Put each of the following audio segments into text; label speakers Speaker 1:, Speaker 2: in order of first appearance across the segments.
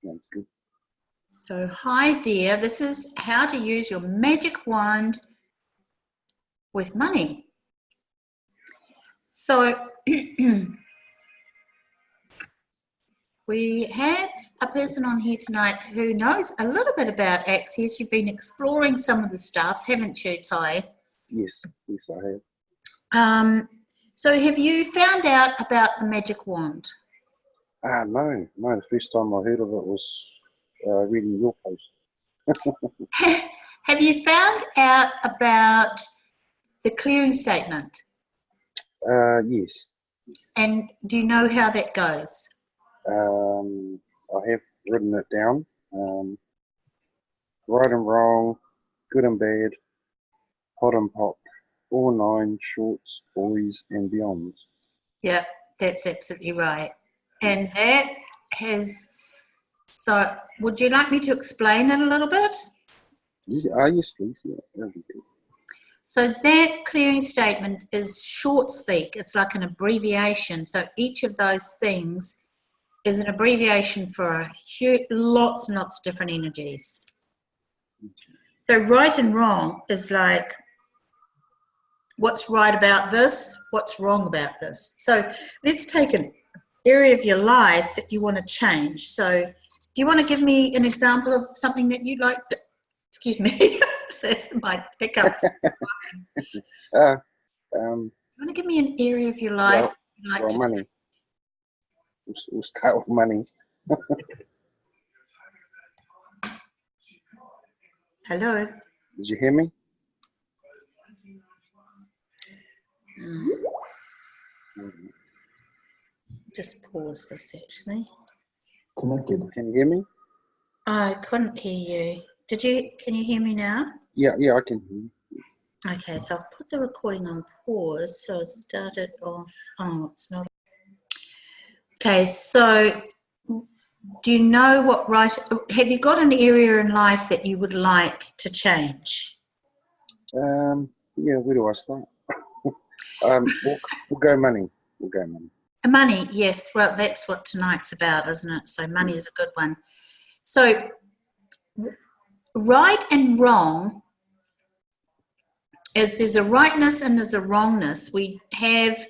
Speaker 1: That's good.
Speaker 2: So hi there, this is how to use your magic wand with money. So we have a person on here tonight who knows a little bit about Access. You've been exploring some of the stuff, haven't you, Ty?
Speaker 1: Yes, I have.
Speaker 2: So have you found out about the magic wand?
Speaker 1: No. The first time I heard of it was reading your post.
Speaker 2: Have you found out about the clearing statement?
Speaker 1: Yes.
Speaker 2: And do you know how that goes?
Speaker 1: I have written it down. Right and wrong, good and bad, hot and pop, all nine, shorts, boys and beyonds.
Speaker 2: Yeah, that's absolutely right. And that has, so would you like me to explain it a little bit?
Speaker 1: Yes, please. Yeah, that'd be good.
Speaker 2: So that clearing statement is short speak. It's like an abbreviation. So each of those things is an abbreviation for lots and lots of different energies. So right and wrong is like, what's right about this? What's wrong about this? So let's take an area of your life that you want to change. So do you want to give me an example of something that you'd like to, excuse me, that's my hiccups.
Speaker 1: You
Speaker 2: want to give me an area of your life you'd like to
Speaker 1: money. We'll start with money.
Speaker 2: Hello?
Speaker 1: Did you hear me?
Speaker 2: Just pause this actually.
Speaker 1: Connected. Can you hear me?
Speaker 2: I couldn't hear you. Can you hear me now?
Speaker 1: Yeah, I can hear you.
Speaker 2: Okay, so I'll put the recording on pause. So I'll start it off. Oh, it's not. Okay, so do you know have you got an area in life that you would like to change?
Speaker 1: Yeah, where do I start? We'll go money.
Speaker 2: Money, yes. Well, that's what tonight's about, isn't it? So money is a good one. So right and wrong, as there's a rightness and there's a wrongness, we have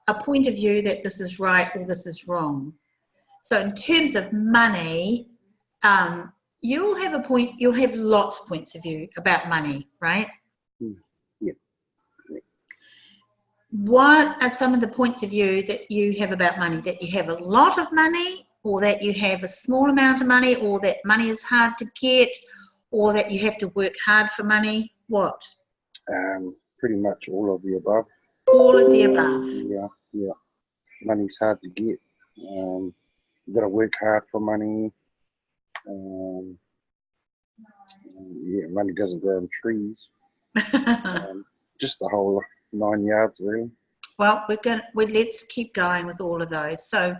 Speaker 2: a point of view that this is right or this is wrong. So in terms of money, you'll have lots of points of view about money, right?
Speaker 1: Yeah.
Speaker 2: What are some of the points of view that you have about money? That you have a lot of money, or that you have a small amount of money, or that money is hard to get, or that you have to work hard for money? What?
Speaker 1: Pretty much all of the above.
Speaker 2: All of the above.
Speaker 1: Yeah. Money's hard to get. You've got to work hard for money. Money doesn't grow on trees. Just the whole 9 yards, really.
Speaker 2: Well, let's keep going with all of those. So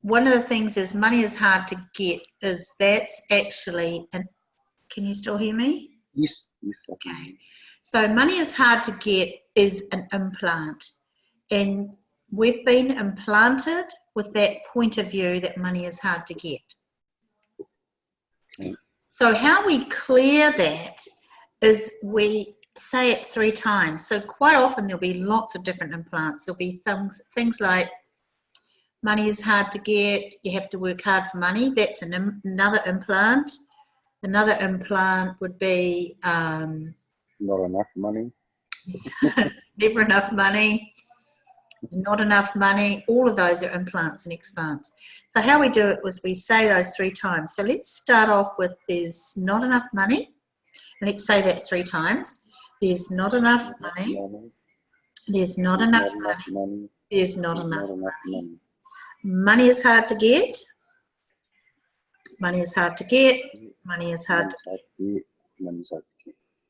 Speaker 2: one of the things is money is hard to get. That's actually, can you still hear me?
Speaker 1: Yes.
Speaker 2: Okay. So money is hard to get is an implant, and we've been implanted with that point of view that money is hard to get. So how we clear that is we say it 3 times. So quite often there'll be lots of different implants. There'll be things like money is hard to get, you have to work hard for money. That's another implant. Another implant would be
Speaker 1: not enough money.
Speaker 2: Never enough money. There's not enough money. All of those are implants and explants. So how we do it was we say those 3 times. So let's start off with there's not enough money. And let's say that 3 times. There's not enough money. There's not enough money. There's not enough money. Money is hard to get. Money is hard to get. Money is hard to get.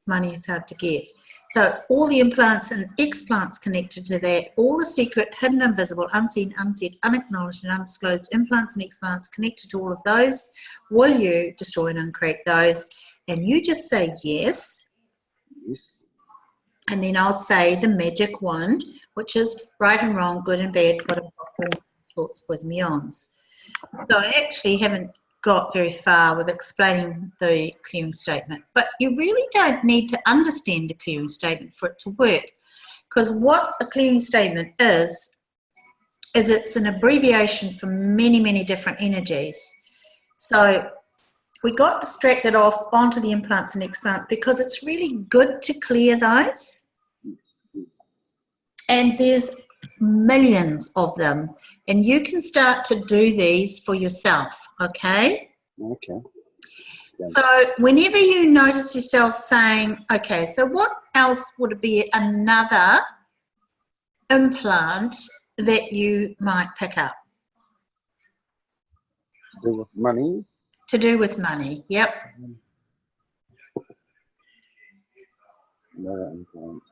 Speaker 2: Money is hard to get. So all the implants and explants connected to that, all the secret, hidden, invisible, unseen, unsaid, unacknowledged and undisclosed implants and explants connected to all of those, will you destroy and uncreate those? And you just say yes.
Speaker 1: Yes.
Speaker 2: And then I'll say the magic wand, which is right and wrong, good and bad, what about shorts, boys and beyonds. So I actually haven't got very far with explaining the clearing statement. But you really don't need to understand the clearing statement for it to work, because what a clearing statement is it's an abbreviation for many, many different energies. So we got distracted off onto the implants and explants because it's really good to clear those. And there's millions of them. And you can start to do these for yourself, okay?
Speaker 1: Okay. Yeah.
Speaker 2: So whenever you notice yourself saying, okay, so what else would be another implant that you might pick up?
Speaker 1: To do with money?
Speaker 2: To do with money, yep.
Speaker 1: Another implant.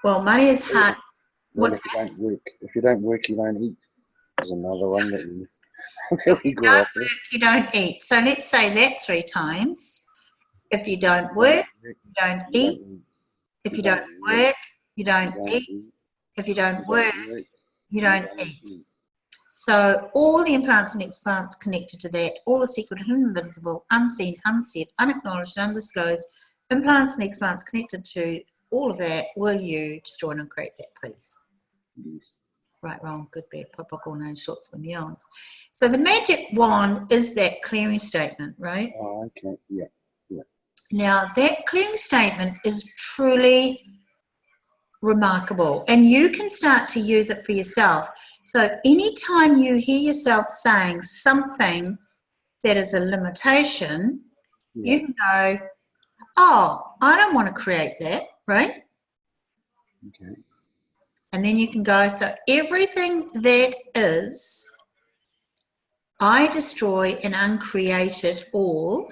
Speaker 2: Well, money is hard.
Speaker 1: Well,
Speaker 2: What's
Speaker 1: if you don't work, you don't eat. There's another one that you
Speaker 2: If you don't work, you don't eat. So let's say that 3 times. If you don't work, you don't eat. If you don't work, you don't eat. If you don't work, you don't eat. So all the implants and explants connected to that, all the secret, invisible, unseen, unsaid, unacknowledged, undisclosed, implants and explants connected to all of that, will you destroy and uncreate that, please?
Speaker 1: Yes.
Speaker 2: Right, wrong, good, bad, pop, all nine shorts for beyonds. So the magic wand is that clearing statement, right?
Speaker 1: Oh, okay. Yeah. Yeah.
Speaker 2: Now that clearing statement is truly remarkable, and you can start to use it for yourself. So anytime you hear yourself saying something that is a limitation, you can go, oh, I don't want to create that, right?
Speaker 1: Okay.
Speaker 2: And then you can go, so everything that is, I destroy and uncreate it all.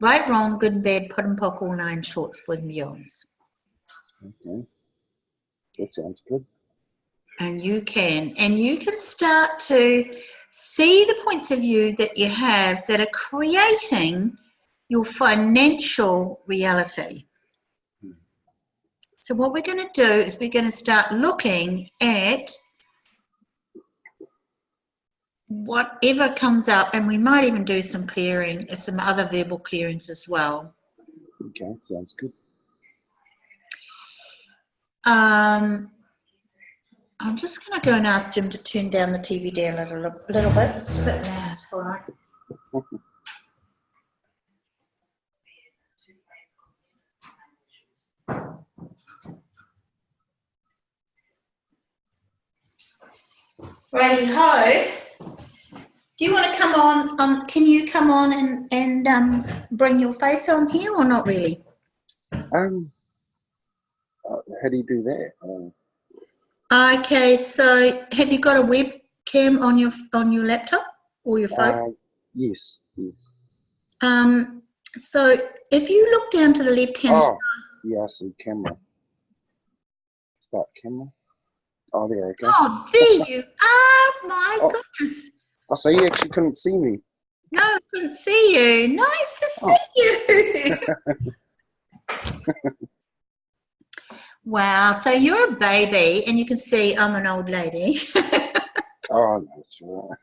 Speaker 2: Right, wrong, good, bad, put and pock, all nine shorts, boys and beyonds.
Speaker 1: Okay. That sounds good.
Speaker 2: And you can start to see the points of view that you have that are creating your financial reality. So what we're going to do is we're going to start looking at whatever comes up, and we might even do some clearing, some other verbal clearings as well.
Speaker 1: Okay, sounds good.
Speaker 2: I'm just going to go and ask Jim to turn down the TV there a little bit. It's a bit loud. All right. Righty ho. Do you want to come on? Can you come on and bring your face on here, or not really?
Speaker 1: How do you do that?
Speaker 2: Okay, so have you got a webcam on your laptop or your phone?
Speaker 1: Yes.
Speaker 2: So if you look down to the left-hand side.
Speaker 1: Yeah, I see camera. Start camera. Oh, there we go.
Speaker 2: Oh, there you are! My goodness.
Speaker 1: Oh, so you actually couldn't see me?
Speaker 2: No, I couldn't see you. Nice to see you. Wow, so you're a baby, and you can see I'm an old lady.
Speaker 1: Oh, that's right.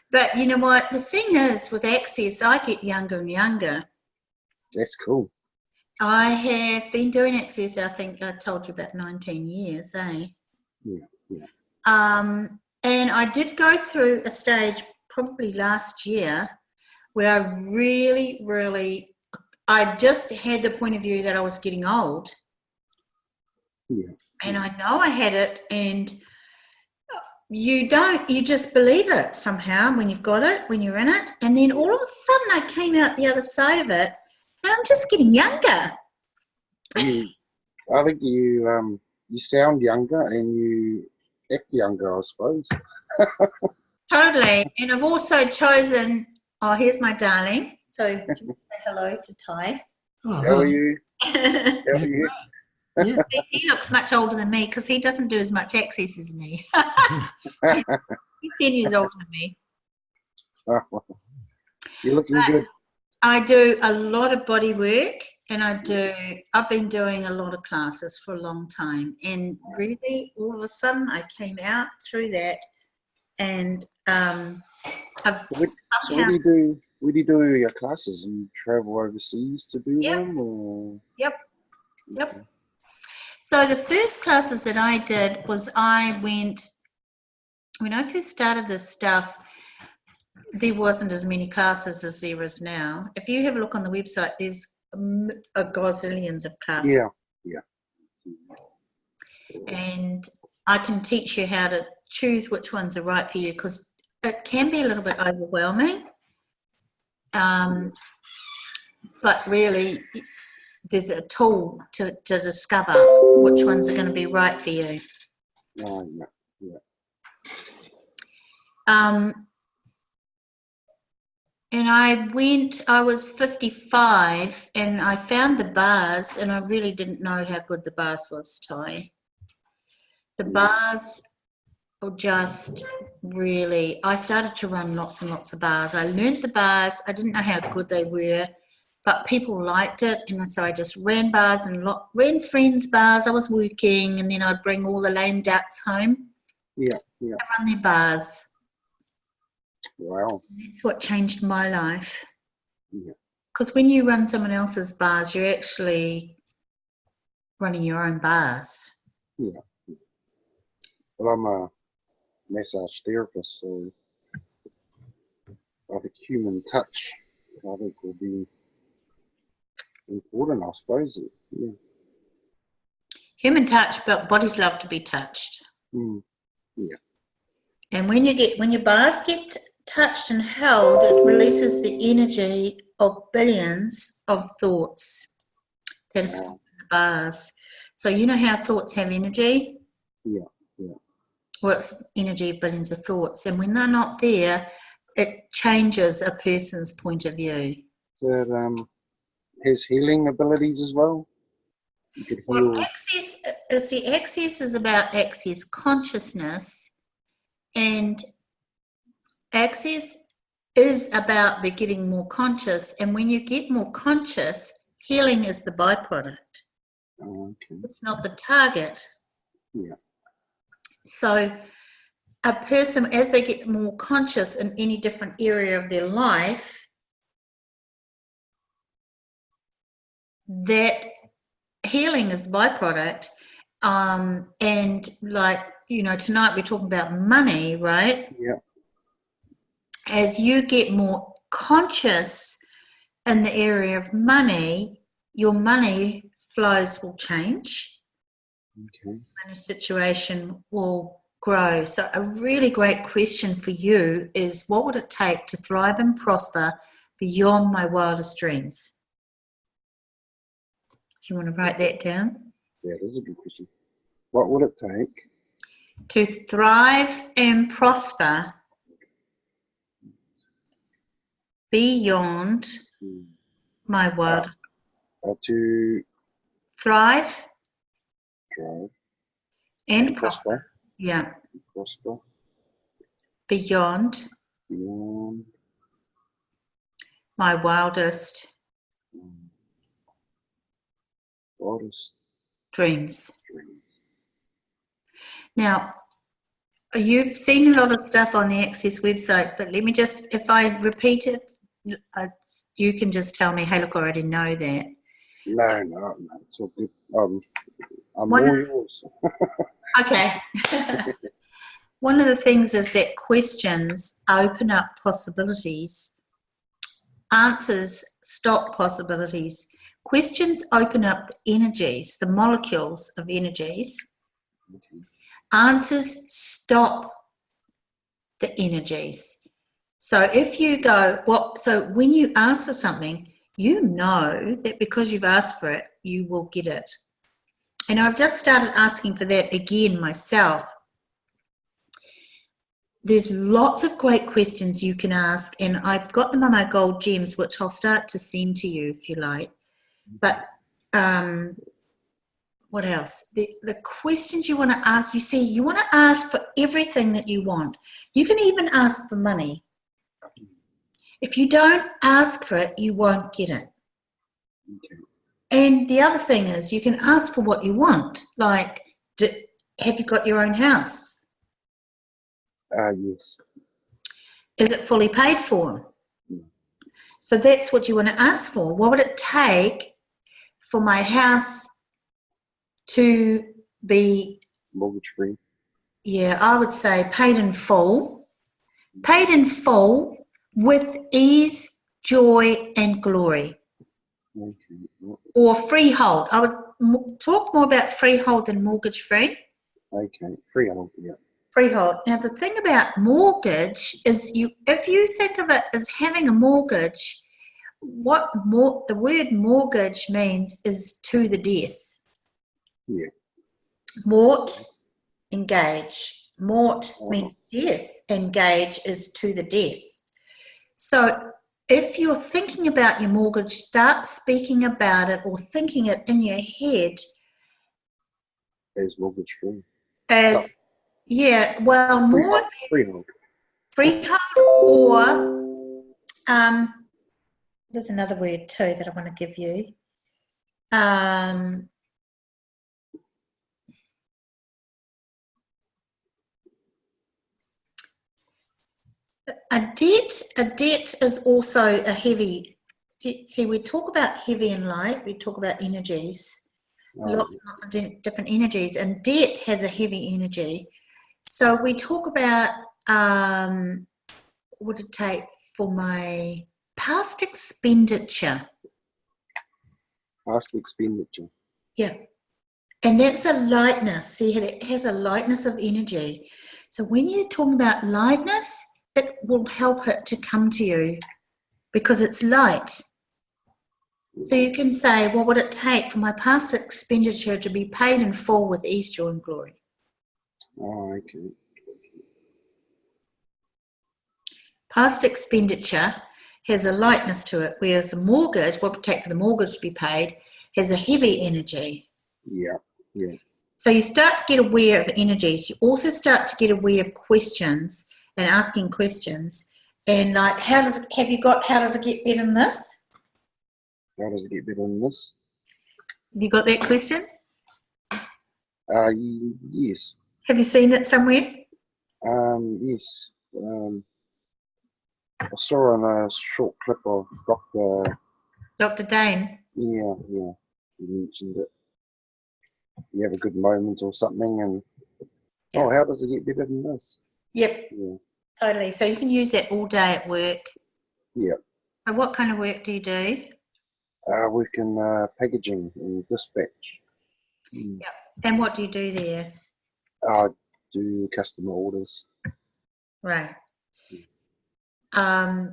Speaker 2: But you know what? The thing is, with Access, I get younger and younger.
Speaker 1: That's cool.
Speaker 2: I have been doing Access, I think I told you, about 19 years, eh?
Speaker 1: Yeah.
Speaker 2: And I did go through a stage probably last year where I really, I just had the point of view that I was getting old.
Speaker 1: Yeah.
Speaker 2: And I know I had it, and you just believe it somehow when you've got it, when you're in it. And then all of a sudden I came out the other side of it, and I'm just getting younger.
Speaker 1: I think you sound younger and you act younger, I suppose.
Speaker 2: Totally. And I've also chosen, here's my darling. So say hello to Ty.
Speaker 3: Oh,
Speaker 1: How are you?
Speaker 3: Yeah.
Speaker 2: He looks much older than me because he doesn't do as much Access as me. He's 10 years older than me.
Speaker 1: You're looking good.
Speaker 2: I do a lot of body work, and I've been doing a lot of classes for a long time, and really all of a sudden I came out through that and I've
Speaker 1: Where
Speaker 2: somehow,
Speaker 1: do you do your classes? You travel overseas to do
Speaker 2: yep,
Speaker 1: them, or?
Speaker 2: yep, yep. So the first classes that I did was when I first started this stuff, there wasn't as many classes as there is now. If you have a look on the website, there's a gazillions of classes.
Speaker 1: Yeah, yeah.
Speaker 2: And I can teach you how to choose which ones are right for you, because it can be a little bit overwhelming. But really, there's a tool to discover which ones are going to be right for you.
Speaker 1: Oh, yeah, yeah.
Speaker 2: And I was 55 and I found the bars, and I really didn't know how good the bars was, Ty. The bars were just really, I started to run lots and lots of bars. I learned the bars. I didn't know how good they were, but people liked it. And so I just ran bars and ran friends' bars. I was working, and then I'd bring all the lame ducks home.
Speaker 1: Yeah, yeah.
Speaker 2: I run their bars.
Speaker 1: Wow.
Speaker 2: That's what changed my life.
Speaker 1: Yeah.
Speaker 2: Because when you run someone else's bars, you're actually running your own bars.
Speaker 1: Yeah. Well, I'm a massage therapist, so I think human touch, I think, will be important, I suppose. Yeah.
Speaker 2: Human touch, but bodies love to be touched.
Speaker 1: Yeah.
Speaker 2: And when your bars get touched and held, it releases the energy of billions of thoughts that are stored in the bars. So you know how thoughts have energy?
Speaker 1: Yeah, yeah.
Speaker 2: Well, it's energy of billions of thoughts. And when they're not there, it changes a person's point of view.
Speaker 1: So it has healing abilities as well? You could heal.
Speaker 2: Well, access is about access consciousness, and access is about getting more conscious. And when you get more conscious, healing is the byproduct.
Speaker 1: Oh, okay.
Speaker 2: It's not the target.
Speaker 1: Yeah.
Speaker 2: So a person, as they get more conscious in any different area of their life, that healing is the byproduct. And like, tonight we're talking about money, right?
Speaker 1: Yeah.
Speaker 2: As you get more conscious in the area of money, your money flows will change.
Speaker 1: Okay.
Speaker 2: Money situation will grow. So a really great question for you is, what would it take to thrive and prosper beyond my wildest dreams? Do you want to write that down?
Speaker 1: Yeah, that is a good question. What would it take
Speaker 2: to thrive and prosper beyond my world?
Speaker 1: To
Speaker 2: Thrive
Speaker 1: drive
Speaker 2: and prosper. Yeah.
Speaker 1: Prosper
Speaker 2: beyond my wildest dreams. Now, you've seen a lot of stuff on the Access website, but let me just, if I repeat it, you can just tell me, hey, look, I already know that.
Speaker 1: No, it's all good. I'm all yours.
Speaker 2: Okay. One of the things is that questions open up possibilities. Answers stop possibilities. Questions open up the energies, the molecules of energies.
Speaker 1: Okay.
Speaker 2: Answers stop the energies. So if you go, so when you ask for something, you know that because you've asked for it, you will get it. And I've just started asking for that again myself. There's lots of great questions you can ask, and I've got them on my gold gems, which I'll start to send to you if you like. But what else? The questions you want to ask, you want to ask for everything that you want. You can even ask for money. If you don't ask for it, you won't get it.
Speaker 1: Okay.
Speaker 2: And the other thing is, you can ask for what you want. Like, have you got your own house?
Speaker 1: Yes.
Speaker 2: Is it fully paid for?
Speaker 1: Mm.
Speaker 2: So that's what you want to ask for. What would it take for my house to be,
Speaker 1: Mortgage free.
Speaker 2: yeah, I would say paid in full. Paid in full with ease, joy, and glory.
Speaker 1: Okay.
Speaker 2: Or freehold. I would talk more about freehold than mortgage free.
Speaker 1: Okay. Freehold. Yeah.
Speaker 2: Freehold. Now, the thing about mortgage is if you think of it as having a mortgage, the word mortgage means is to the death.
Speaker 1: Yeah.
Speaker 2: Mort, engage. Mort means death. Engage is to the death. So if you're thinking about your mortgage, start speaking about it or thinking it in your head
Speaker 1: As mortgage free.
Speaker 2: as, yeah, well, more
Speaker 1: Freehold.
Speaker 2: freehold or there's another word too that I want to give you. A debt is also a heavy. See, we talk about heavy and light. We talk about energies, lots and lots of different energies, and debt has a heavy energy. So we talk about what would it take for my past expenditure.
Speaker 1: Past expenditure.
Speaker 2: Yeah. And that's a lightness. See, it has a lightness of energy. So when you're talking about lightness, it will help it to come to you because it's light. So you can say, what would it take for my past expenditure to be paid in full with ease, joy, and glory?
Speaker 1: Oh, okay.
Speaker 2: Past expenditure has a lightness to it, whereas a mortgage, what would it take for the mortgage to be paid, has a heavy energy.
Speaker 1: Yeah, yeah.
Speaker 2: So you start to get aware of energies. You also start to get aware of questions and asking questions. And like, how does it get better than this?
Speaker 1: How does it get better than this?
Speaker 2: Have you got that question?
Speaker 1: Yes.
Speaker 2: Have you seen it somewhere?
Speaker 1: Yes. I saw in a short clip of
Speaker 2: Dr. Dane.
Speaker 1: Yeah. You mentioned it. You have a good moment or something, and how does it get better than this?
Speaker 2: Yep.
Speaker 1: Yeah.
Speaker 2: Totally. So you can use that all day at work.
Speaker 1: Yeah.
Speaker 2: So what kind of work do you do?
Speaker 1: Work in packaging and dispatch.
Speaker 2: Yep. And what do you do there?
Speaker 1: I do customer orders.
Speaker 2: Right.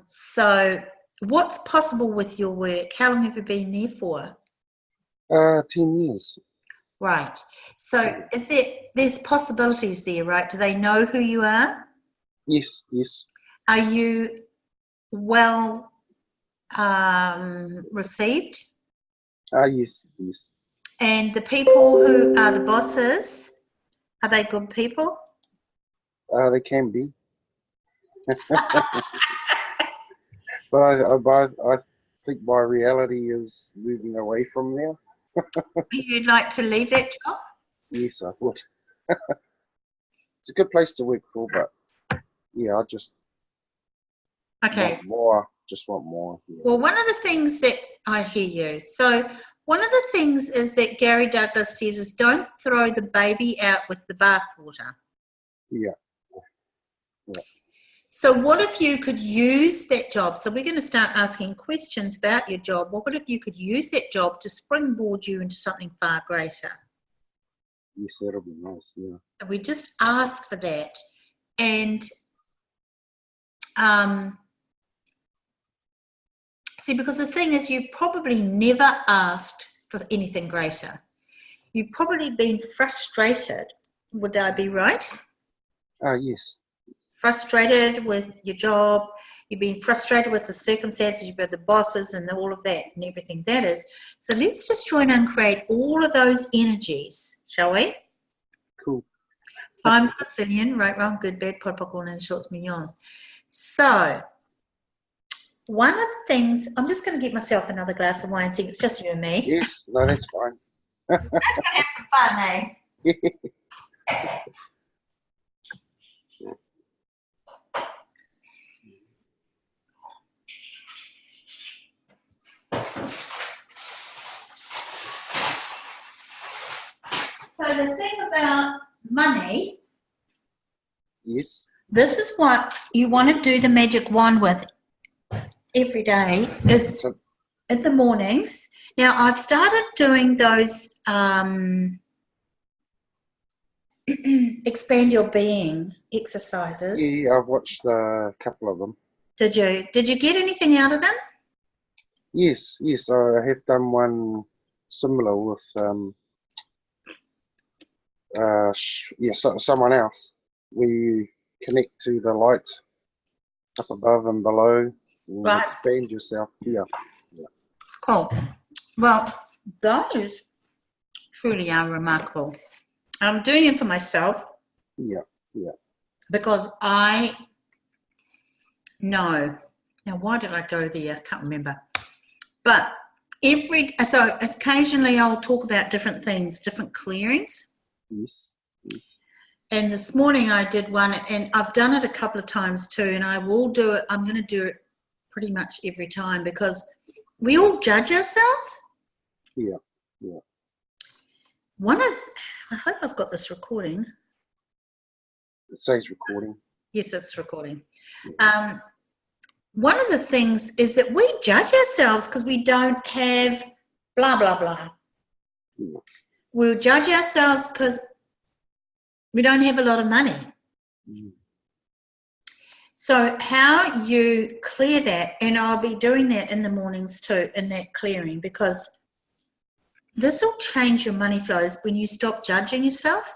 Speaker 2: So what's possible with your work? How long have you been there for?
Speaker 1: 10 years.
Speaker 2: Right. So there's possibilities there, right? Do they know who you are?
Speaker 1: Yes.
Speaker 2: Are you well received?
Speaker 1: Yes.
Speaker 2: And the people who are the bosses, are they good people?
Speaker 1: They can be. But I think my reality is moving away from there.
Speaker 2: You'd like to leave that job?
Speaker 1: Yes, I would. It's a good place to work for, but yeah, I just want more. Just want more. Yeah.
Speaker 2: Well, one of the things that I hear you. So one of the things is that Gary Douglas says is don't throw the baby out with the bathwater.
Speaker 1: Yeah.
Speaker 2: So what if you could use that job? So we're going to start asking questions about your job. What if you could use that job to springboard you into something far greater?
Speaker 1: Yes, that'll be nice. Yeah.
Speaker 2: So we just ask for that. And see, because the thing is, you've probably never asked for anything greater. You've probably been frustrated. Would I be right?
Speaker 1: Yes.
Speaker 2: Frustrated with your job. You've been frustrated with the circumstances, you've got the bosses and all of that and everything that is. So let's just try and uncreate all of those energies, shall we?
Speaker 1: Cool.
Speaker 2: Times Brazilian, right, wrong, good, bad, pod, popcorn, and shorts, mignons. So one of the things, I'm just going to get myself another glass of wine, see, it's just you and me.
Speaker 1: Yes, no, that's fine.
Speaker 2: Let's go have some fun, eh? So the thing about money,
Speaker 1: Yes.
Speaker 2: this is what you want to do the magic wand with every day, is
Speaker 1: So,
Speaker 2: in the mornings. Now, I've started doing those expand your being exercises.
Speaker 1: yeah, I've watched a couple of them.
Speaker 2: Did you? Did you get anything out of them?
Speaker 1: Yes, yes, I have done one similar with someone else. Where you connect to the light up above and below, and
Speaker 2: Right.
Speaker 1: expand yourself. Yeah.
Speaker 2: Cool. Well, those truly are remarkable. I'm doing it for myself.
Speaker 1: Yeah.
Speaker 2: Because I know. Now, why did I go there? I can't remember. But so occasionally I'll talk about different things, different clearings.
Speaker 1: Yes.
Speaker 2: And this morning I did one, and I've done it a couple of times too, and I will do it. I'm going to do it pretty much every time because we all judge ourselves.
Speaker 1: Yeah.
Speaker 2: I hope I've got this recording.
Speaker 1: It says recording.
Speaker 2: Yes, it's recording. One of the things is that we judge ourselves because we don't have blah, blah, blah.
Speaker 1: Yeah.
Speaker 2: We'll judge ourselves because we don't have a lot of money.
Speaker 1: Mm.
Speaker 2: So how you clear that, and I'll be doing that in the mornings too, in that clearing, because this will change your money flows when you stop judging yourself.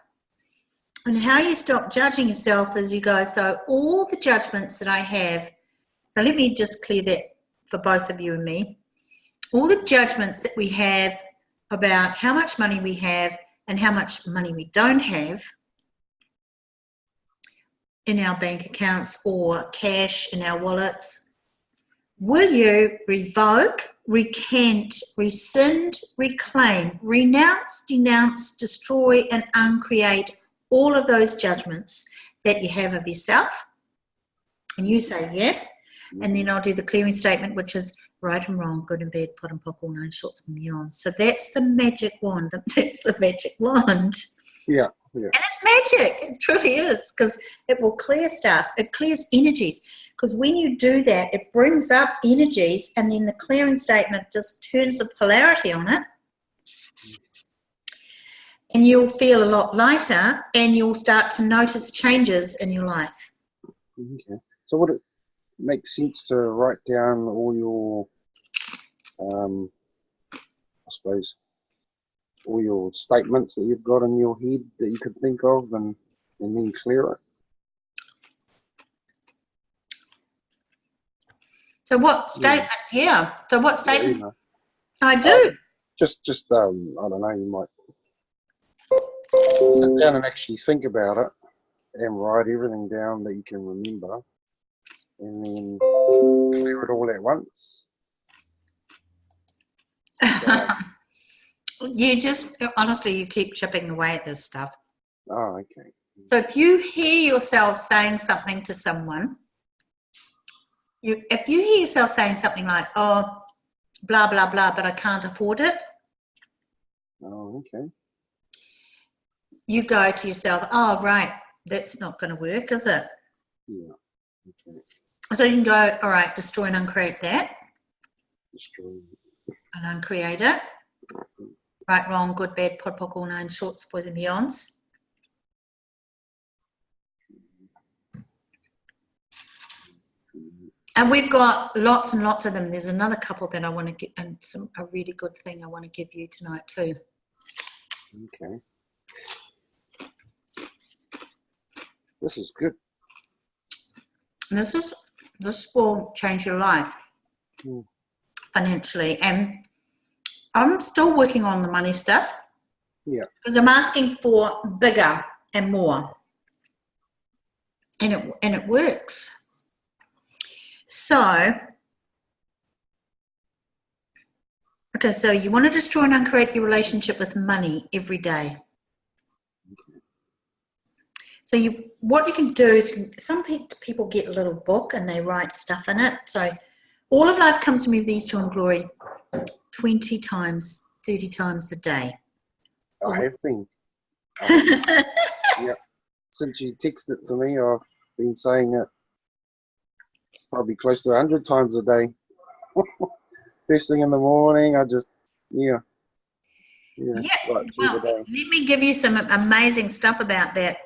Speaker 2: And how you stop judging yourself is you go, so all the judgments that I have, so let me just clear that for both of you and me. All the judgments that we have about how much money we have and how much money we don't have in our bank accounts or cash in our wallets, will you revoke, recant, rescind, reclaim, renounce, denounce, destroy, and uncreate all of those judgments that you have of yourself? And you say yes, and then I'll do the clearing statement, which is right and wrong, good and bad, pot and pock, all nine shorts and beyond. So that's the magic wand. That's the magic wand.
Speaker 1: Yeah.
Speaker 2: And it's magic. It truly is, because it will clear stuff. It clears energies. Because when you do that, it brings up energies, and then the clearing statement just turns the polarity on it. And you'll feel a lot lighter, and you'll start to notice changes in your life.
Speaker 1: Okay. So would it make sense to write down all your, I suppose, all your statements that you've got in your head that you could think of, and then clear it?
Speaker 2: So what statement? Yeah. So what statements?
Speaker 1: Yeah,
Speaker 2: I do.
Speaker 1: Just I don't know, you might sit down and actually think about it and write everything down that you can remember, and then clear it all at once.
Speaker 2: You just, honestly, you keep chipping away at this stuff.
Speaker 1: Oh, okay.
Speaker 2: So if you hear yourself saying something to someone, if you hear yourself saying something like, oh, blah, blah, blah, but I can't afford it.
Speaker 1: Oh, okay.
Speaker 2: You go to yourself, oh, right, that's not going to work, is it?
Speaker 1: Yeah. Okay.
Speaker 2: So you can go, all right, destroy and uncreate that.
Speaker 1: Destroy.
Speaker 2: And uncreate it. Right, wrong, good, bad, pod, pock, all nine shorts, boys and beyonds. And we've got lots and lots of them. There's another couple that I want to get, and a really good thing I want to give you tonight too.
Speaker 1: Okay. This is good.
Speaker 2: This will change your life financially. And I'm still working on the money stuff.
Speaker 1: Yeah.
Speaker 2: Because I'm asking for bigger and more. And it works. So, okay, so you want to destroy and uncreate your relationship with money every day. So what you can do is, some people get a little book and they write stuff in it. So all of life comes to me with these joy and glory 20 times, 30 times a day.
Speaker 1: I have been. Yeah. Since you texted it to me, I've been saying it probably close to 100 times a day. First thing in the morning, I just, right through the day.
Speaker 2: Let me give you some amazing stuff about that.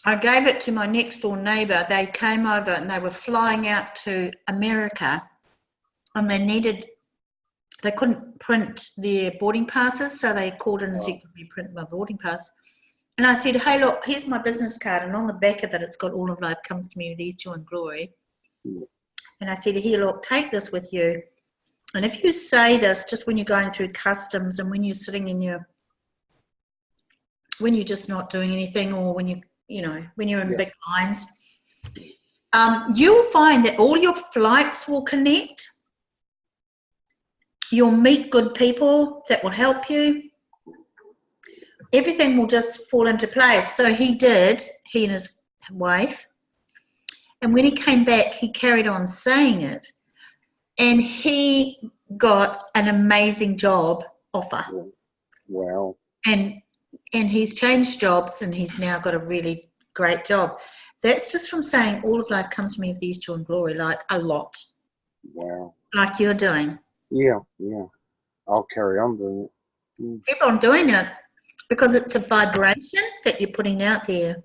Speaker 2: I gave it to my next door neighbour. They came over and they were flying out to America, and they couldn't print their boarding passes, so they called in and said, "Could you print my boarding pass?" And I said, "Hey, look, here's my business card, and on the back of it, it's got all of life comes to me with ease, joy, and glory." And I said, "Here, look, take this with you. And if you say this just when you're going through customs and when you're sitting when you're just not doing anything, or when when you're in big lines, you'll find that all your flights will connect. You'll meet good people that will help you. Everything will just fall into place." So he and his wife. And when he came back, he carried on saying it. And he got an amazing job offer.
Speaker 1: Wow.
Speaker 2: And he's changed jobs, and he's now got a really great job. That's just from saying all of life comes to me with ease, joy, and glory, like a lot.
Speaker 1: Wow.
Speaker 2: Like you're doing.
Speaker 1: Yeah. I'll carry on doing it.
Speaker 2: Keep on doing it, because it's a vibration that you're putting out there.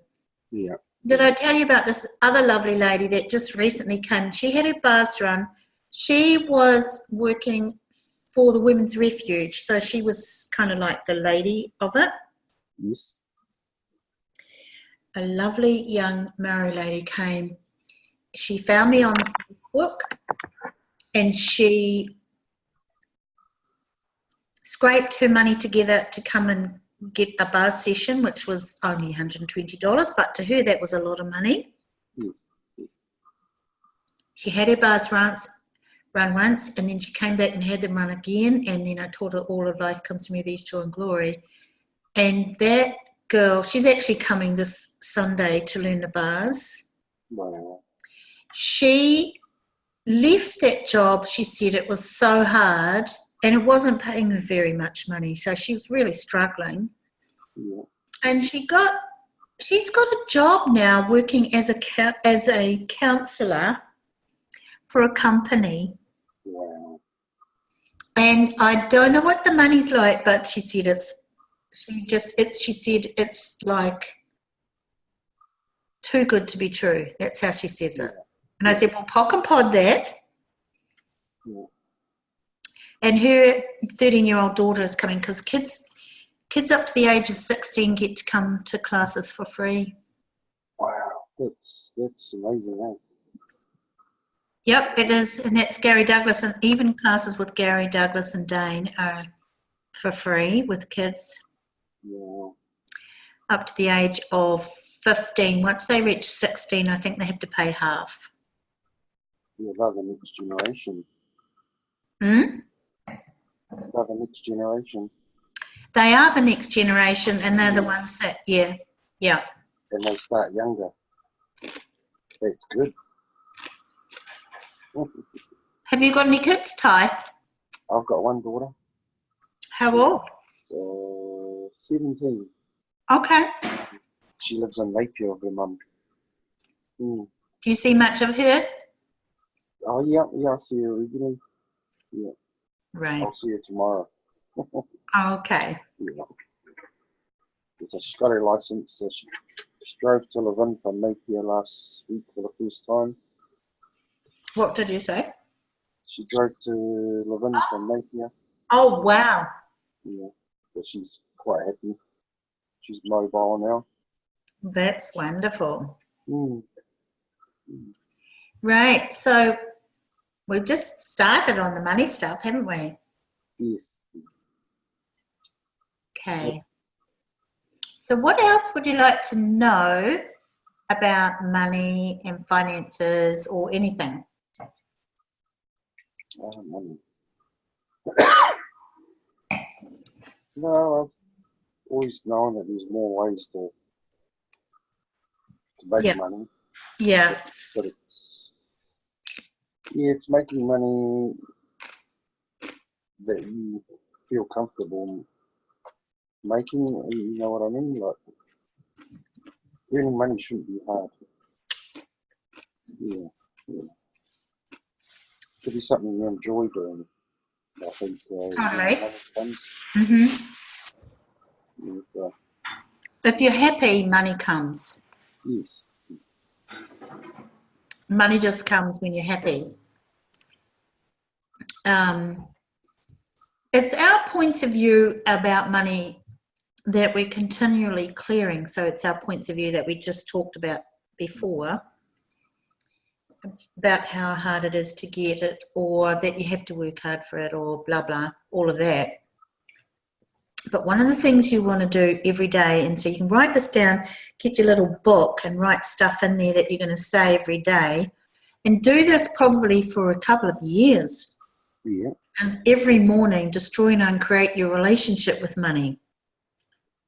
Speaker 1: Yeah.
Speaker 2: Did I tell you about this other lovely lady that just recently came? She had her bars run. She was working for the Women's Refuge, so she was kind of like the lady of it.
Speaker 1: Yes.
Speaker 2: A lovely young Maori lady came. She found me on Facebook, and she scraped her money together to come and get a bar session, which was only $120, but to her that was a lot of money.
Speaker 1: Yes.
Speaker 2: She had her bars run once, and then she came back and had them run again, and then I taught her all of life comes to me with ease, joy, and glory. And that girl, she's actually coming this Sunday to learn the bars.
Speaker 1: Wow.
Speaker 2: She left that job. She said it was so hard, and it wasn't paying her very much money, so she was really struggling.
Speaker 1: Yeah.
Speaker 2: And she's got a job now working as a counsellor for a company.
Speaker 1: Wow.
Speaker 2: And I don't know what the money's like, but she said it's like too good to be true. That's how she says it. And I said, well, pock and pod that.
Speaker 1: Yeah.
Speaker 2: And her 13-year-old daughter is coming, because kids up to the age of 16 get to come to classes for free.
Speaker 1: Wow. That's amazing, eh?
Speaker 2: Yep, it is. And that's Gary Douglas, and even classes with Gary Douglas and Dane are for free with kids.
Speaker 1: Yeah.
Speaker 2: Up to the age of 15. Once they reach 16, I think they have to pay half.
Speaker 1: Yeah, they're the next generation.
Speaker 2: Hmm?
Speaker 1: They're the next generation.
Speaker 2: They are the next generation, and they're the ones that, yeah.
Speaker 1: And they start younger. That's good.
Speaker 2: Have you got any kids, Ty?
Speaker 1: I've got one daughter.
Speaker 2: How old?
Speaker 1: 17.
Speaker 2: Okay.
Speaker 1: She lives in Napier with her mum.
Speaker 2: Do you see much of her?
Speaker 1: Oh, yeah, I see her regularly. Yeah.
Speaker 2: Right.
Speaker 1: I'll see her tomorrow.
Speaker 2: Okay.
Speaker 1: Yeah. So she's got her license. So she drove to Levin from Napier last week for the first time.
Speaker 2: What did you say?
Speaker 1: She drove to Levin from Napier.
Speaker 2: Oh, wow.
Speaker 1: Yeah. So she's quite happy. She's mobile now.
Speaker 2: That's wonderful.
Speaker 1: Mm.
Speaker 2: Right. So we've just started on the money stuff, haven't we?
Speaker 1: Yes.
Speaker 2: Okay. So what else would you like to know about money and finances or anything?
Speaker 1: Money. No, I've always known that there's more ways to make money.
Speaker 2: Yeah.
Speaker 1: But it's making money that you feel comfortable making. You know what I mean? Like, earning money shouldn't be hard. Yeah. Should be something you enjoy doing. I think.
Speaker 2: Totally.
Speaker 1: Comes. Yes,
Speaker 2: If you're happy, money comes.
Speaker 1: yes.
Speaker 2: Money just comes when you're happy. It's our point of view about money that we're continually clearing. So it's our points of view that we just talked about before, about how hard it is to get it, or that you have to work hard for it, or blah, blah, all of that. But one of the things you want to do every day, and so you can write this down, get your little book and write stuff in there that you're going to say every day, and do this probably for a couple of years.
Speaker 1: Yeah.
Speaker 2: Is every morning destroy and uncreate your relationship with money.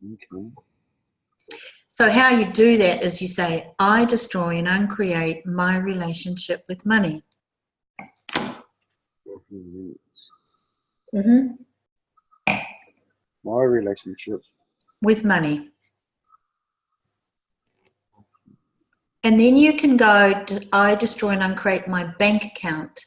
Speaker 1: Okay.
Speaker 2: So how you do that is you say, I destroy and uncreate my relationship with money.
Speaker 1: My relationship
Speaker 2: with money. And then you can go, I destroy and uncreate my bank account,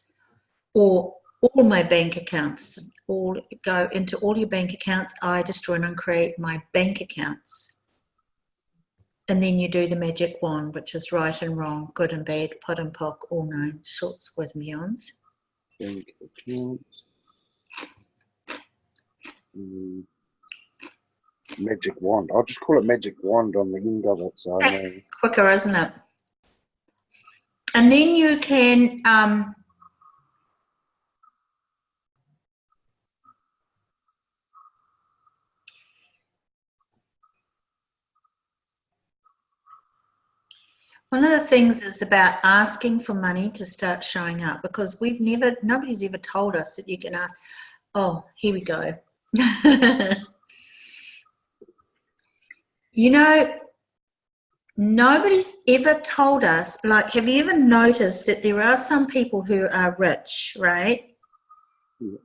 Speaker 2: or all my bank accounts. All go into all your bank accounts. I destroy and uncreate my bank accounts. And then you do the magic wand, which is right and wrong, good and bad, pot and pock, all known, shorts with meons.
Speaker 1: bank account. Magic wand. I'll just call it magic wand on the end of it, so I know.
Speaker 2: That's quicker, isn't it? And then you can one of the things is about asking for money to start showing up, because nobody's ever told us that you can ask. Oh, here we go. You know, nobody's ever told us, like, have you ever noticed that there are some people who are rich, right?
Speaker 1: Yeah.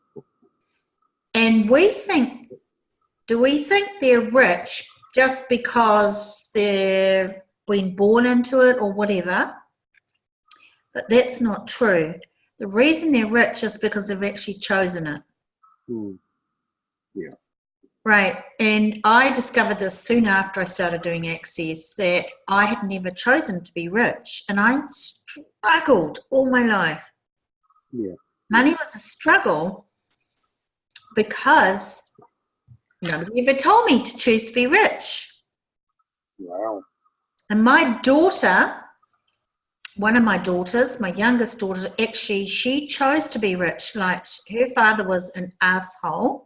Speaker 2: And do we think they're rich just because they've been born into it or whatever? But that's not true. The reason they're rich is because they've actually chosen it.
Speaker 1: Yeah.
Speaker 2: Right. And I discovered this soon after I started doing Access, that I had never chosen to be rich, and I struggled all my life.
Speaker 1: Yeah.
Speaker 2: Money was a struggle because nobody ever told me to choose to be rich.
Speaker 1: Wow.
Speaker 2: And my daughter, one of my daughters, my youngest daughter, actually, she chose to be rich. Like, her father was an asshole.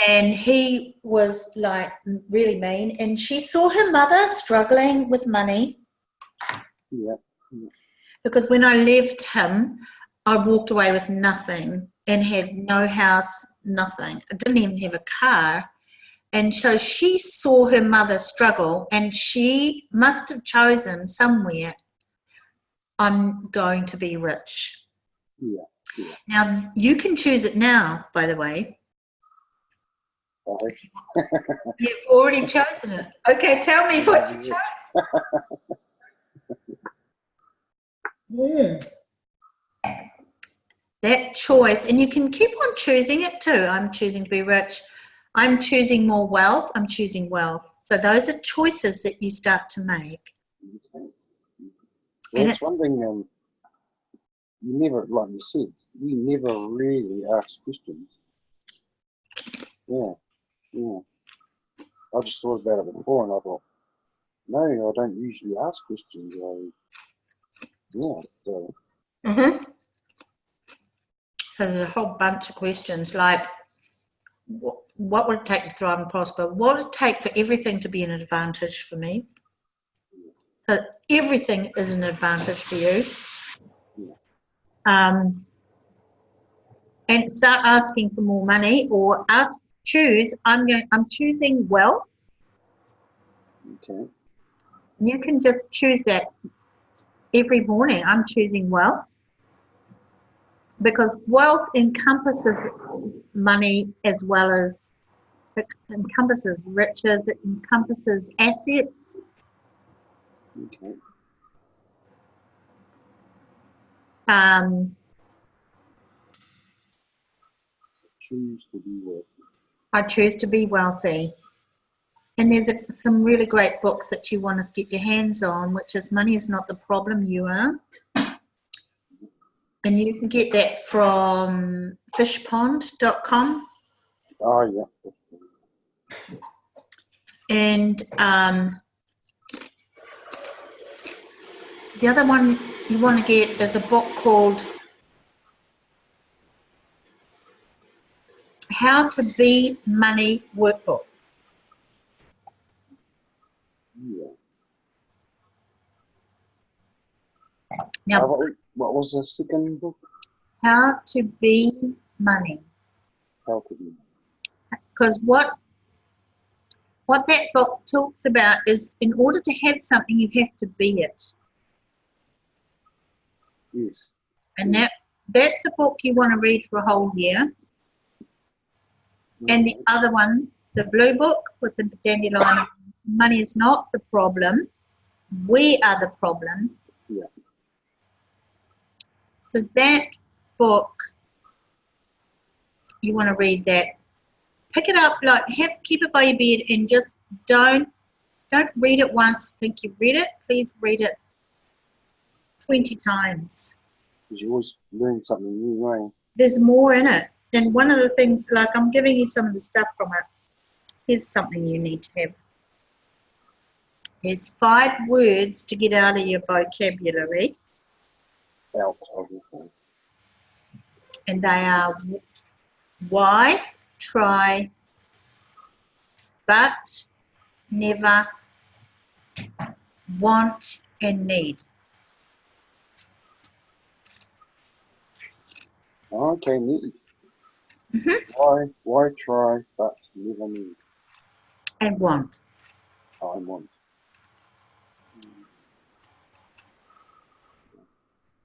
Speaker 2: And he was like really mean, and she saw her mother struggling with money.
Speaker 1: Yeah.
Speaker 2: Because when I left him, I walked away with nothing and had no house, nothing. I didn't even have a car. And so she saw her mother struggle, and she must have chosen somewhere, I'm going to be rich.
Speaker 1: Yeah.
Speaker 2: Now, you can choose it now, by the way. You've already chosen it. Okay, tell me what you chose. That choice, and you can keep on choosing it too. I'm choosing to be rich. I'm choosing more wealth. I'm choosing wealth. So those are choices that you start to make.
Speaker 1: Well,
Speaker 2: And
Speaker 1: it's one thing, you never, like you said, you never really ask questions. Yeah. I just thought about it before, and I thought, no, I don't usually ask questions. So.
Speaker 2: So there's a whole bunch of questions like, what would it take to thrive and prosper? What would it take for everything to be an advantage for me? So everything is an advantage for you. And start asking for more money, or choose. I'm choosing wealth.
Speaker 1: Okay.
Speaker 2: You can just choose that every morning. I'm choosing wealth, because wealth encompasses money as well as it encompasses riches, it encompasses assets.
Speaker 1: Okay. Choose to be wealthy.
Speaker 2: I choose to be wealthy. And there's some really great books that you want to get your hands on, which is Money is Not the Problem, You Are. And you can get that from fishpond.com.
Speaker 1: Oh, yeah.
Speaker 2: And the other one you want to get is a book called How to Be Money Workbook.
Speaker 1: Yeah.
Speaker 2: Now,
Speaker 1: what was the second book?
Speaker 2: How to Be Money.
Speaker 1: How to be.
Speaker 2: Because what that book talks about is in order to have something, you have to be it.
Speaker 1: Yes.
Speaker 2: And that's a book you want to read for a whole year. And the other one, the blue book with the dandelion, Money is Not the Problem, We Are the Problem.
Speaker 1: Yeah.
Speaker 2: So that book, you want to read that. Pick it up, keep it by your bed, and just don't read it once, think you've read it. Please read it 20 times.
Speaker 1: Because you always learn something new, right?
Speaker 2: There's more in it. And one of the things, like I'm giving you some of the stuff from it. Here's something you need to have. There's 5 words to get out of your vocabulary.
Speaker 1: Out of your phone.
Speaker 2: And they are why, try, but, never, want, and need.
Speaker 1: Okay, neat.
Speaker 2: Mm-hmm.
Speaker 1: Why try, but never need?
Speaker 2: And want.
Speaker 1: I want.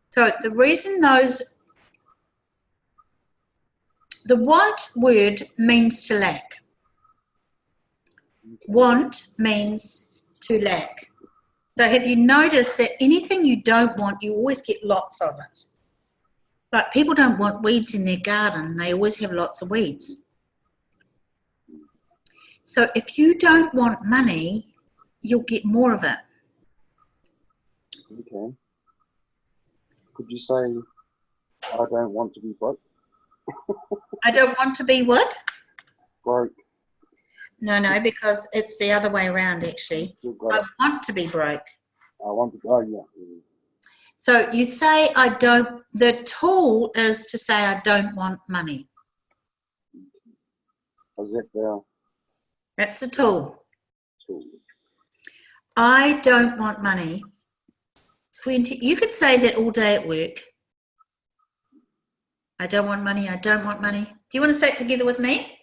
Speaker 2: So the reason the want word means to lack.
Speaker 1: Okay.
Speaker 2: Want means to lack. So have you noticed that anything you don't want, you always get lots of it? Like people don't want weeds in their garden. They always have lots of weeds. So if you don't want money, you'll get more of it.
Speaker 1: Okay. Could you say, I don't want to be broke?
Speaker 2: I don't want to be what?
Speaker 1: Broke.
Speaker 2: No, because it's the other way around actually. I want to be broke.
Speaker 1: I want to, oh yeah.
Speaker 2: So you say the tool is to say I don't want money.
Speaker 1: Is that the
Speaker 2: That's the tool.
Speaker 1: tool?
Speaker 2: I don't want money. You could say that all day at work. I don't want money, I don't want money. Do you want to say it together with me?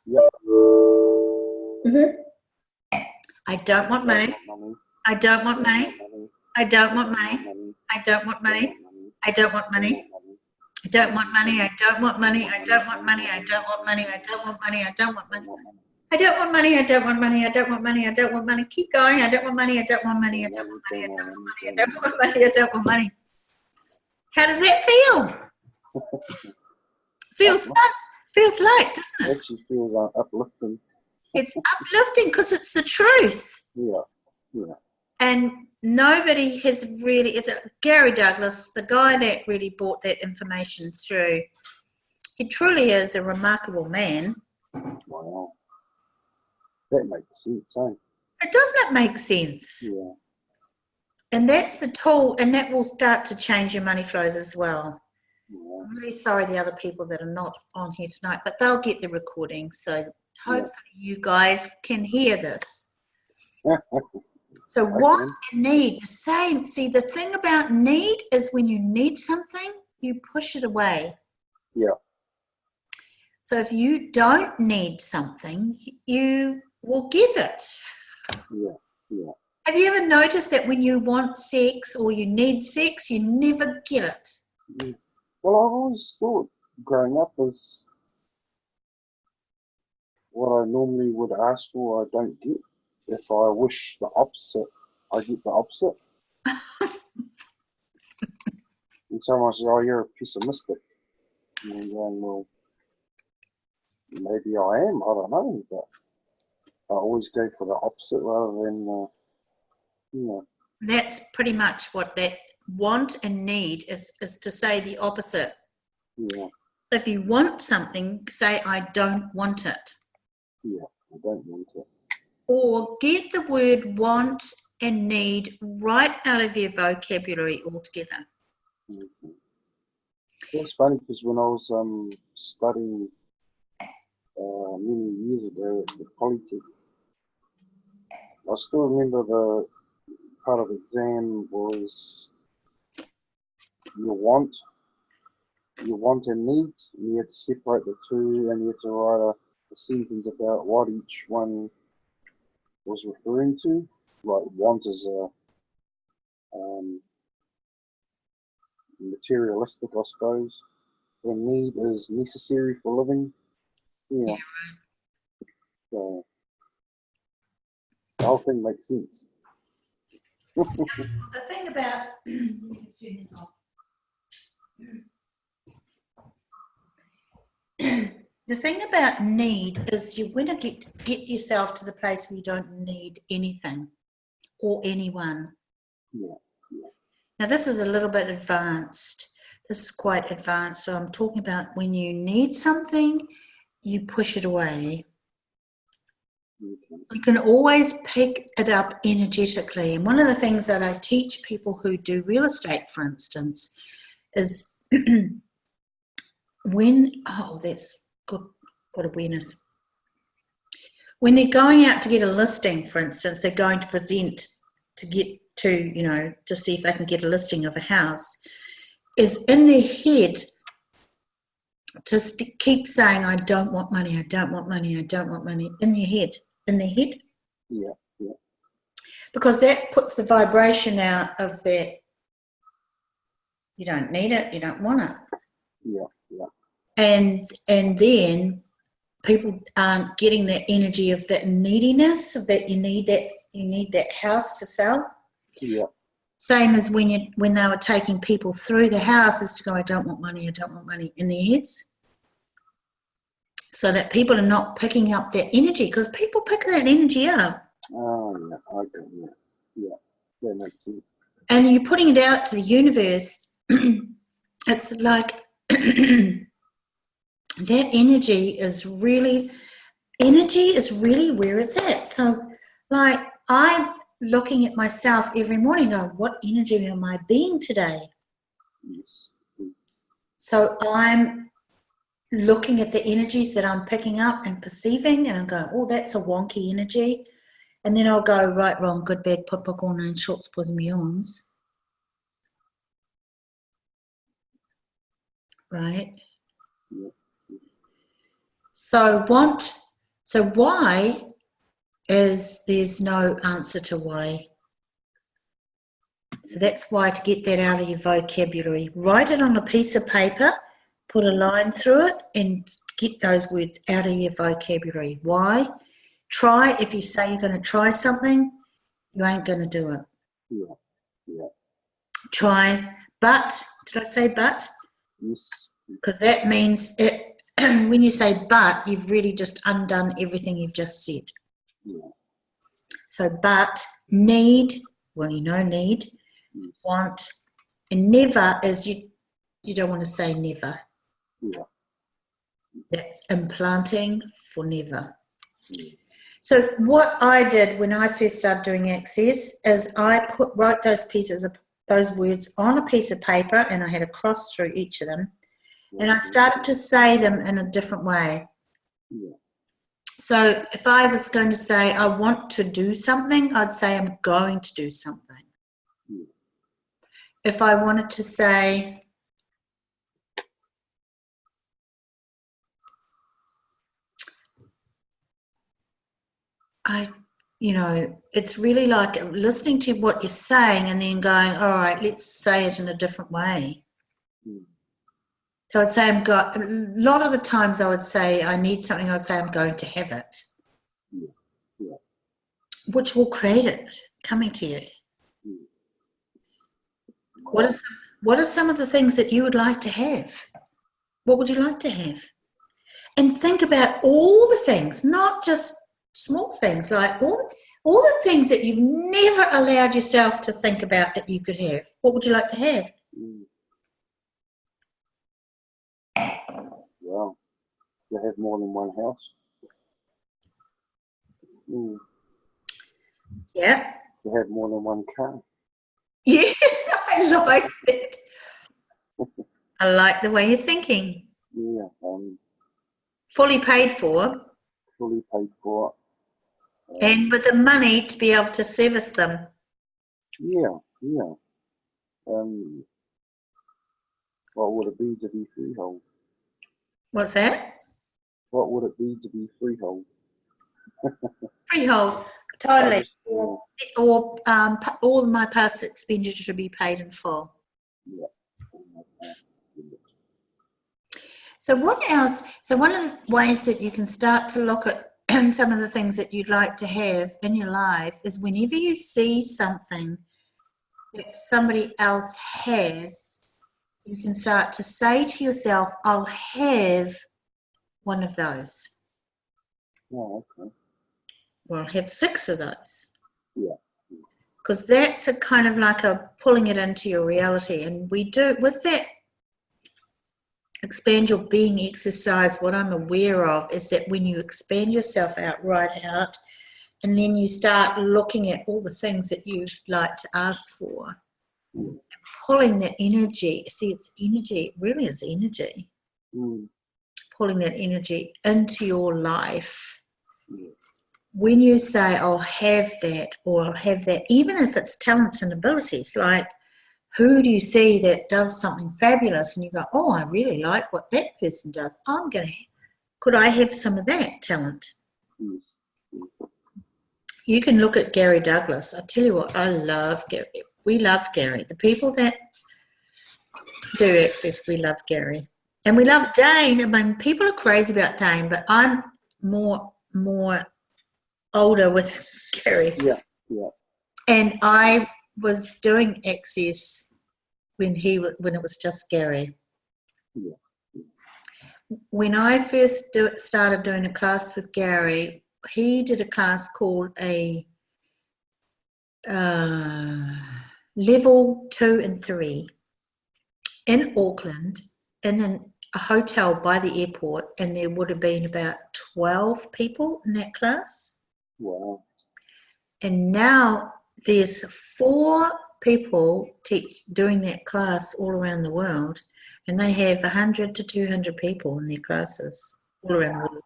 Speaker 1: Yeah.
Speaker 2: Mm-hmm. I don't want money. I don't want money. I don't want money. I don't want money. I don't want money. I don't want money. I don't want money. I don't want money. I don't want money. I don't want money. I don't want money. I don't want money. I don't want money. I don't want money. I don't want money. Keep going. I don't want money. I don't want money. I don't want money. I don't want money. I don't want money. I don't want money. How does that feel? Feels fun. Feels light, doesn't it?
Speaker 1: Actually feels uplifting.
Speaker 2: It's uplifting because it's the truth.
Speaker 1: Yeah. Yeah.
Speaker 2: And nobody has really, Gary Douglas, the guy that really brought that information through, he truly is a remarkable man.
Speaker 1: Wow. That makes sense, eh?
Speaker 2: It doesn't make sense.
Speaker 1: Yeah.
Speaker 2: And that's the tool, and that will start to change your money flows as well.
Speaker 1: Yeah.
Speaker 2: I'm really sorry the other people that are not on here tonight, but they'll get the recording, so hopefully you guys can hear this. So want and need, the same. See, the thing about need is when you need something, you push it away.
Speaker 1: Yeah.
Speaker 2: So if you don't need something, you will get it.
Speaker 1: Yeah. Yeah.
Speaker 2: Have you ever noticed that when you want sex or you need sex, you never get it?
Speaker 1: Well, I've always thought growing up was what I normally would ask for, I don't get. If I wish the opposite, I get the opposite. And someone says, "Oh, you're pessimistic." And I'm going, "Well, maybe I am. I don't know, but I always go for the opposite rather than, you know."
Speaker 2: That's pretty much what that want and need is to say the opposite.
Speaker 1: Yeah.
Speaker 2: If you want something, say, I don't want it.
Speaker 1: Yeah, I don't want it.
Speaker 2: Or get the word want and need right out of your vocabulary altogether.
Speaker 1: Mm-hmm. It's funny because when I was studying many years ago at the Polytech, I still remember the part of the exam was your want and needs, and you had to separate the two, and you had to write a sentence about what each one was referring to. Like want is a materialistic, I suppose, and need is necessary for living. Yeah. So the whole thing makes sense.
Speaker 2: The thing about the thing about need is you want to get yourself to the place where you don't need anything or anyone.
Speaker 1: Yeah.
Speaker 2: Now this is a little bit advanced. This is quite advanced. So I'm talking about when you need something, you push it away.
Speaker 1: Okay.
Speaker 2: You can always pick it up energetically. And one of the things that I teach people who do real estate, for instance, is that's good awareness. When they're going out to get a listing, for instance, they're going to present to get to see if they can get a listing of a house, is in their head to keep saying, I don't want money, I don't want money, I don't want money, in their head.
Speaker 1: Yeah.
Speaker 2: Because that puts the vibration out of that you don't need it, you don't want it.
Speaker 1: Yeah.
Speaker 2: And then people aren't getting that energy of that neediness, of that you need that house to sell.
Speaker 1: Yeah.
Speaker 2: Same as when they were taking people through the house is to go, I don't want money in their heads. So that people are not picking up that energy, because people pick that energy up.
Speaker 1: Oh, yeah, I get it. Yeah, that makes sense.
Speaker 2: And you're putting it out to the universe. It's like that energy is really where it's at. So, like, I'm looking at myself every morning going, what energy am I being today?
Speaker 1: Yes.
Speaker 2: So I'm looking at the energies that I'm picking up and perceiving, and I'm going, oh, that's a wonky energy. And then I'll go, right, wrong, good, bad, put, book, all nine shorts, boys and beyonds. Right?
Speaker 1: Yeah.
Speaker 2: So why is there's no answer to why. So that's why, to get that out of your vocabulary, write it on a piece of paper, put a line through it, and get those words out of your vocabulary. Why? Try, if you say you're going to try something, you ain't going to do it.
Speaker 1: Yeah.
Speaker 2: Try, but, did I say but?
Speaker 1: Yes.
Speaker 2: Because that means it, when you say but, you've really just undone everything you've just said.
Speaker 1: Yeah.
Speaker 2: So but, need, well, need,
Speaker 1: Yes.
Speaker 2: want, and never is you don't want to say never.
Speaker 1: Yeah.
Speaker 2: That's implanting for never.
Speaker 1: Yeah.
Speaker 2: So what I did when I first started doing Access is I wrote those words on a piece of paper, and I had a cross through each of them, and I started to say them in a different way.
Speaker 1: Yeah.
Speaker 2: So if I was going to say I want to do something, I'd say I'm going to do something.
Speaker 1: Yeah.
Speaker 2: If I wanted to say it's really like listening to what you're saying and then going, all right, let's say it in a different way.
Speaker 1: Mm.
Speaker 2: So I'd say a lot of the times I would say I need something, I'd say I'm going to have it.
Speaker 1: Yeah.
Speaker 2: Which will create it coming to you.
Speaker 1: Wow.
Speaker 2: What are some of the things that you would like to have? What would you like to have? And think about all the things, not just small things, like all the things that you've never allowed yourself to think about that you could have. What would you like to have?
Speaker 1: Wow. You have more than one house.
Speaker 2: Yeah.
Speaker 1: You have more than one car.
Speaker 2: Yes, I like that. I like the way you're thinking.
Speaker 1: Yeah.
Speaker 2: Fully paid for.
Speaker 1: Fully paid for.
Speaker 2: And with the money to be able to service them.
Speaker 1: Yeah. What would it be to be freehold?
Speaker 2: What's that?
Speaker 1: What would it be to be freehold?
Speaker 2: Freehold, totally.
Speaker 1: Yeah.
Speaker 2: Or all my past expenditure to be paid in full.
Speaker 1: Yeah.
Speaker 2: So what else? So one of the ways that you can start to look at some of the things that you'd like to have in your life is whenever you see something that somebody else has, you can start to say to yourself, I'll have one of those.
Speaker 1: Oh, okay.
Speaker 2: Well, I'll have 6 of those.
Speaker 1: Yeah.
Speaker 2: Because that's a kind of like a pulling it into your reality. And we do, with that expand your being exercise, what I'm aware of is that when you expand yourself out, right out, and then you start looking at all the things that you'd like to ask for, pulling that energy, see, it's energy, it really is energy, pulling that energy into your life. When you say, I'll have that, or I'll have that, even if it's talents and abilities, like who do you see that does something fabulous and you go, oh, I really like what that person does. Could I have some of that talent?
Speaker 1: Yes.
Speaker 2: You can look at Gary Douglas. I tell you what, I love Gary. We love Gary. The people that do Access, we love Gary. And we love Dane. I mean, people are crazy about Dane, but I'm more older with Gary.
Speaker 1: Yeah.
Speaker 2: And I was doing Access when it was just Gary.
Speaker 1: Yeah.
Speaker 2: When I first started doing a class with Gary, he did a class called a level 2 and 3 in Auckland in a hotel by the airport, and there would have been about 12 people in that class.
Speaker 1: Wow.
Speaker 2: And now there's 4 people doing that class all around the world, and they have 100 to 200 people in their classes all around the world.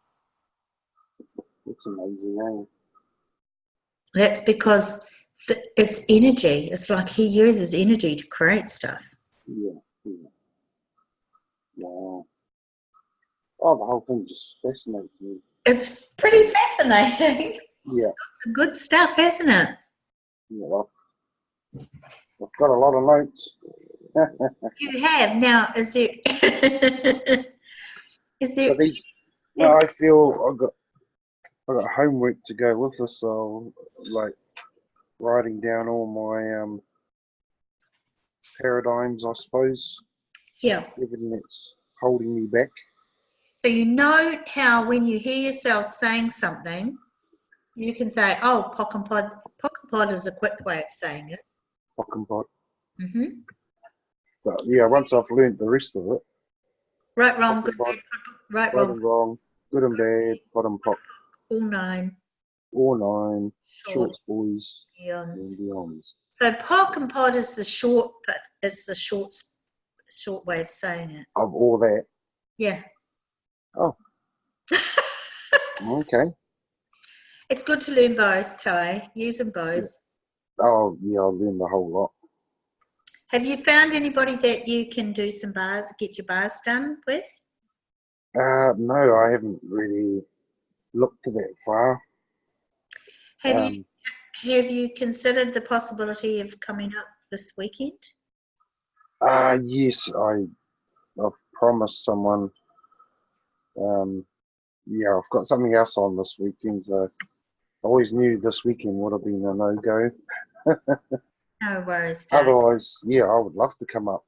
Speaker 1: It's amazing, eh?
Speaker 2: That's because it's energy. It's like he uses energy to create stuff.
Speaker 1: Yeah. Wow. Oh, the whole thing just fascinates me.
Speaker 2: It's pretty fascinating.
Speaker 1: Yeah.
Speaker 2: It's some good stuff, hasn't it?
Speaker 1: Yeah. Well, I've got a lot of notes.
Speaker 2: You have. Now, is there...
Speaker 1: But these, no, I feel I got homework to go with this, so like writing down all my paradigms, I suppose.
Speaker 2: Yeah.
Speaker 1: Everything that's holding me back.
Speaker 2: So you know how when you hear yourself saying something, you can say, oh, pock and pod. Pock and pod is a quick way of saying it.
Speaker 1: Pock and pod.
Speaker 2: Mm-hmm.
Speaker 1: But yeah, once I've learned the rest of it.
Speaker 2: Right, wrong, good, bad, right, wrong.
Speaker 1: And wrong, good and bad, pot and pop.
Speaker 2: All 9.
Speaker 1: All 9, shorts, boys,
Speaker 2: beyonds.
Speaker 1: and beyonds.
Speaker 2: So pock and pod is the short, but it's the short way of saying it.
Speaker 1: Of all that.
Speaker 2: Yeah.
Speaker 1: Oh. Okay.
Speaker 2: It's good to learn both, Ty. Use them both.
Speaker 1: Yeah. Oh, yeah, I'll learn the whole lot.
Speaker 2: Have you found anybody that you can do some bars, get your bars done with?
Speaker 1: No, I haven't really looked that far.
Speaker 2: Have you considered the possibility of coming up this weekend?
Speaker 1: Yes, I've promise someone. Yeah, I've got something else on this weekend. So I always knew this weekend would have been a no-go.
Speaker 2: No worries, Dave.
Speaker 1: Otherwise, yeah, I would love to come up.